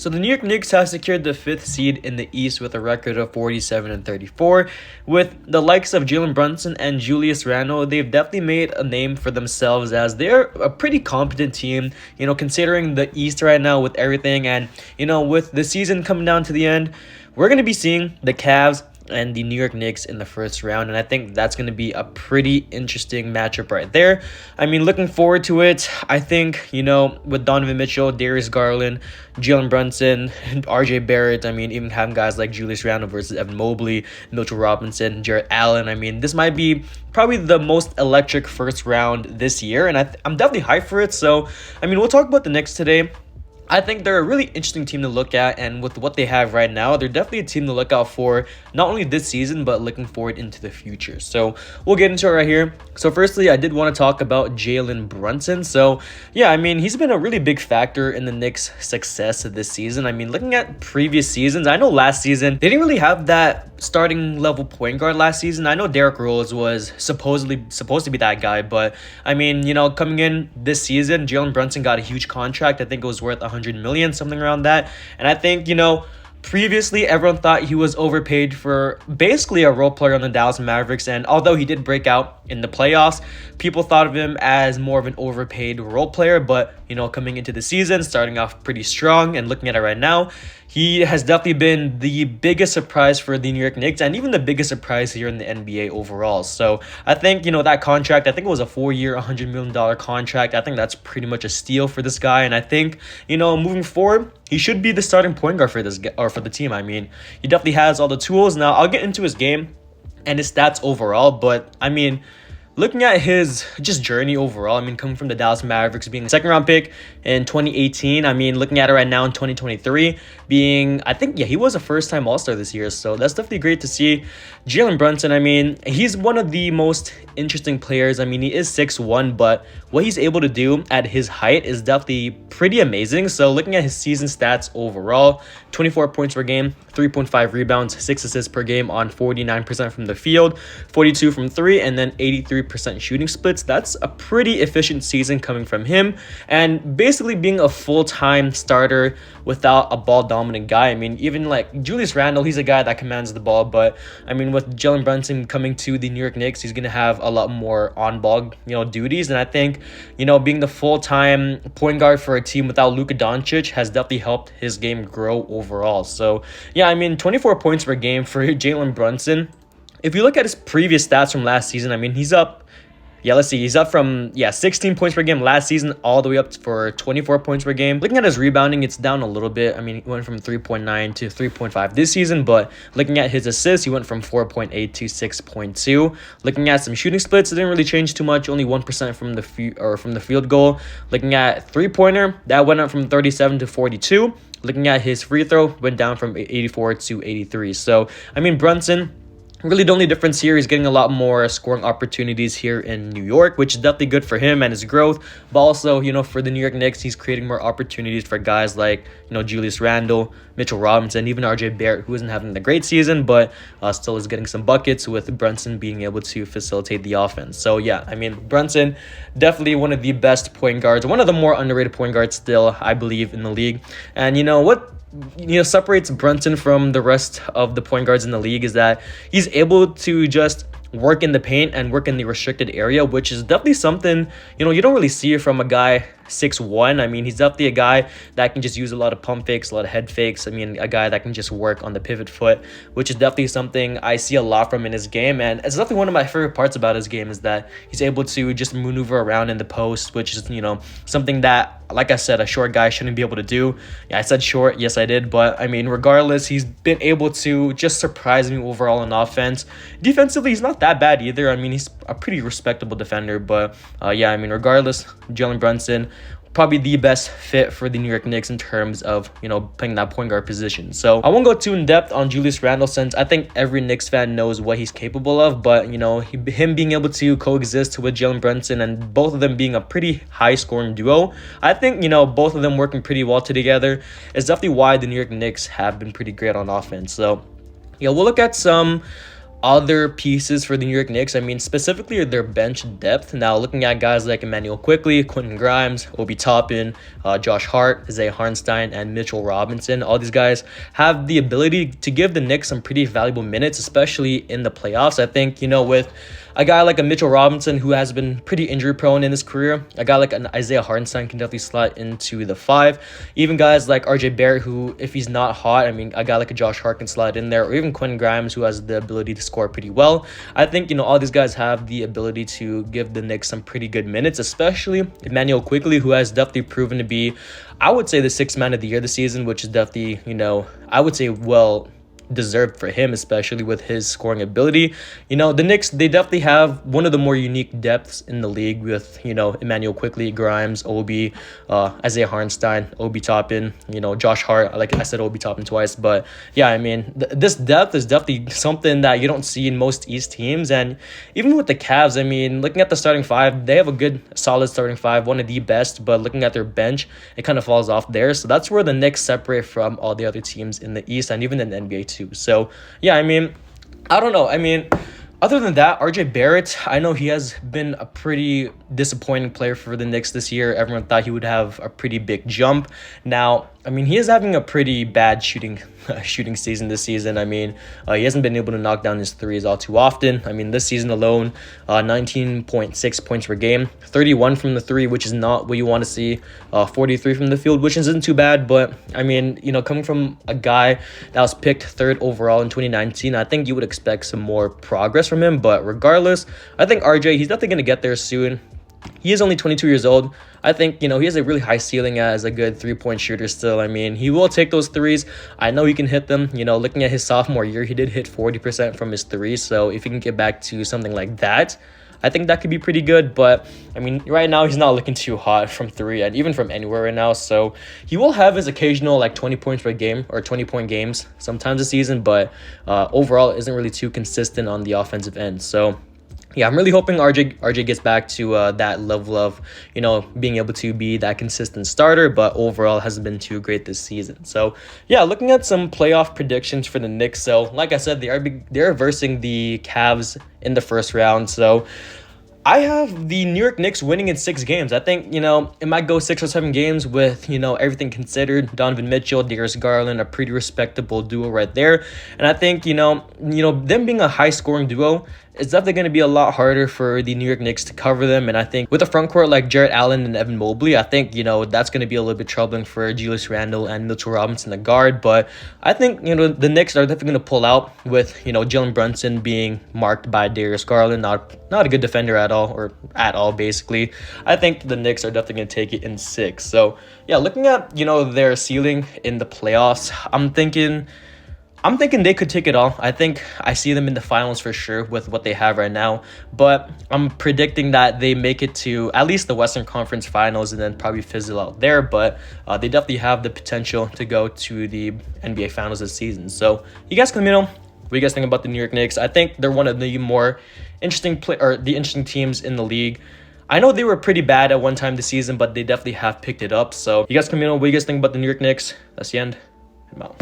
So the New York Knicks have secured the 5th seed in the East with a record of 47-34. With the likes of Jalen Brunson and Julius Randle, they've definitely made a name for themselves as they're a pretty competent team, considering the East right now with everything. And, with the season coming down to the end, we're going to be seeing the Cavs and the New York Knicks in the first round, and I think that's going to be a pretty interesting matchup right there. I mean, looking forward to it. I think, with Donovan Mitchell, Darius Garland, Jalen Brunson, RJ Barrett, even having guys like Julius Randle versus Evan Mobley, Mitchell Robinson, Jarrett Allen, this might be probably the most electric first round this year, and I'm definitely hyped for it. So, we'll talk about the Knicks today. I think they're a really interesting team to look at, and with what they have right now, they're definitely a team to look out for, not only this season, but looking forward into the future. So we'll get into it right here. So firstly, I did want to talk about Jalen Brunson. So yeah, he's been a really big factor in the Knicks' success this season. Looking at previous seasons, I know last season, they didn't really have that starting level point guard last season. I know Derrick Rose was supposed to be that guy, but coming in this season, Jalen Brunson got a huge contract. I think it was worth $100 million, something around that. And I think, previously everyone thought he was overpaid for basically a role player on the Dallas Mavericks, and although he did break out in the playoffs, people thought of him as more of an overpaid role player. But coming into the season, starting off pretty strong, and looking at it right now, he has definitely been the biggest surprise for the New York Knicks, and even the biggest surprise here in the NBA overall. So I think, that contract, I think it was a 4-year, $100 million contract. I think that's pretty much a steal for this guy. And I think, moving forward, he should be the starting point guard for this or for the team. He definitely has all the tools. Now, I'll get into his game and his stats overall, but looking at his just journey overall, coming from the Dallas Mavericks, being a second-round pick in 2018, looking at it right now in 2023, he was a first-time All-Star this year, so that's definitely great to see. Jalen Brunson, he's one of the most interesting players. He is 6'1", but what he's able to do at his height is definitely pretty amazing. So looking at his season stats overall, 24 points per game, 3.5 rebounds, 6 assists per game on 49% from the field, 42 from 3, and then 83% shooting splits. That's a pretty efficient season coming from him, and basically being a full-time starter without a ball-dominant guy. Even like Julius Randle, he's a guy that commands the ball, but with Jalen Brunson coming to the New York Knicks, he's going to have a lot more on-ball, duties. And I think, being the full-time point guard for a team without Luka Doncic has definitely helped his game grow overall. So yeah, 24 points per game for Jalen Brunson. If you look at his previous stats from last season, he's up. Yeah, let's see. He's up from 16 points per game last season all the way up for 24 points per game. Looking at his rebounding, it's down a little bit. He went from 3.9 to 3.5 this season, but looking at his assists, he went from 4.8 to 6.2. Looking at some shooting splits, it didn't really change too much. Only 1% from the field goal. Looking at three-pointer, that went up from 37 to 42. Looking at his free throw, went down from 84 to 83. So, Brunson, really the only difference here is getting a lot more scoring opportunities here in New York, which is definitely good for him and his growth. But also, for the New York Knicks, he's creating more opportunities for guys like, Julius Randle, Mitchell Robinson, even RJ Barrett, who isn't having a great season, but still is getting some buckets, with Brunson being able to facilitate the offense. So yeah, Brunson, definitely one of the best point guards, one of the more underrated point guards still, I believe, in the league. And what separates Brunson from the rest of the point guards in the league is that he's able to just work in the paint and work in the restricted area, which is definitely something, you don't really see it from a guy 6'1". He's definitely a guy that can just use a lot of pump fakes, a lot of head fakes. A guy that can just work on the pivot foot, which is definitely something I see a lot from in his game. And it's definitely one of my favorite parts about his game is that he's able to just maneuver around in the post, which is, something that, like I said, a short guy shouldn't be able to do. Yeah, I said short. Yes, I did. But, regardless, he's been able to just surprise me overall on offense. Defensively, he's not that bad either. He's a pretty respectable defender. But, regardless, Jalen Brunson, probably the best fit for the New York Knicks in terms of, playing that point guard position. So I won't go too in depth on Julius Randle, since I think every Knicks fan knows what he's capable of. But, him being able to coexist with Jalen Brunson and both of them being a pretty high scoring duo, I think, both of them working pretty well together is definitely why the New York Knicks have been pretty great on offense. So yeah, we'll look at some other pieces for the New York Knicks, I mean, specifically their bench depth. Now, looking at guys like Emmanuel Quickley, Quentin Grimes, Obi Toppin, Josh Hart, Isaiah Hartenstein, and Mitchell Robinson, all these guys have the ability to give the Knicks some pretty valuable minutes, especially in the playoffs. I think, with a guy like a Mitchell Robinson, who has been pretty injury prone in his career, a guy like an Isaiah Hartenstein can definitely slot into the 5. Even guys like RJ Barrett, who, if he's not hot, I mean, a guy like a Josh Hart can slide in there, or even Quentin Grimes, who has the ability to score pretty well. I think, all these guys have the ability to give the Knicks some pretty good minutes, especially Emmanuel Quickley, who has definitely proven to be, I would say, the 6th man of the year this season, which is definitely, I would say, well deserved for him, especially with his scoring ability. The Knicks, they definitely have one of the more unique depths in the league with, Emmanuel Quickley, Grimes, Obi, Isaiah Hartenstein, Obi Toppin, Josh Hart. Like I said, Obi Toppin twice. But yeah, I mean, this depth is definitely something that you don't see in most East teams. And even with the Cavs, I mean, looking at the starting 5, they have a good, solid starting 5, one of the best. But looking at their bench, it kind of falls off there. So that's where the Knicks separate from all the other teams in the East and even in the NBA too. So yeah, I mean, I don't know. I mean, other than that, RJ Barrett, I know he has been a pretty disappointing player for the Knicks this year. Everyone thought he would have a pretty big jump. Now, I mean, he is having a pretty bad shooting season this season. I mean, he hasn't been able to knock down his threes all too often. I mean, this season alone, 19.6 points per game, 31 from the 3, which is not what you want to see, 43 from the field, which isn't too bad. But, I mean, coming from a guy that was picked 3rd overall in 2019, I think you would expect some more progress from him. But regardless, I think RJ, he's definitely going to get there soon. He is only 22 years old. I think, he has a really high ceiling as a good 3-point shooter still. I mean, he will take those threes. I know he can hit them. Looking at his sophomore year, he did hit 40% from his threes. So if he can get back to something like that, I think that could be pretty good. But, I mean, right now he's not looking too hot from 3 and even from anywhere right now. So he will have his occasional, 20 points per game or 20-point games sometimes this season. But overall, isn't really too consistent on the offensive end. So yeah, I'm really hoping RJ gets back to that level of, being able to be that consistent starter, but overall hasn't been too great this season. So yeah, looking at some playoff predictions for the Knicks. So like I said, they're versing the Cavs in the first round. So I have the New York Knicks winning in 6 games. I think, it might go 6 or 7 games with, everything considered. Donovan Mitchell, Darius Garland, a pretty respectable duo right there. And I think, them being a high-scoring duo, it's definitely going to be a lot harder for the New York Knicks to cover them. And I think with a front court like Jarrett Allen and Evan Mobley, I think, that's going to be a little bit troubling for Julius Randle and Mitchell Robinson, the guard. But I think, the Knicks are definitely going to pull out with, Jalen Brunson being marked by Darius Garland, not a good defender at all, basically. I think the Knicks are definitely going to take it in 6. So, yeah, looking at, their ceiling in the playoffs, I'm thinking they could take it all. I think I see them in the finals for sure with what they have right now. But I'm predicting that they make it to at least the Western Conference Finals and then probably fizzle out there. But they definitely have the potential to go to the NBA Finals this season. So you guys can, what do you guys think about the New York Knicks? I think they're one of the more interesting teams in the league. I know they were pretty bad at one time this season, but they definitely have picked it up. So you guys can, what do you guys think about the New York Knicks? That's the end. I'm out.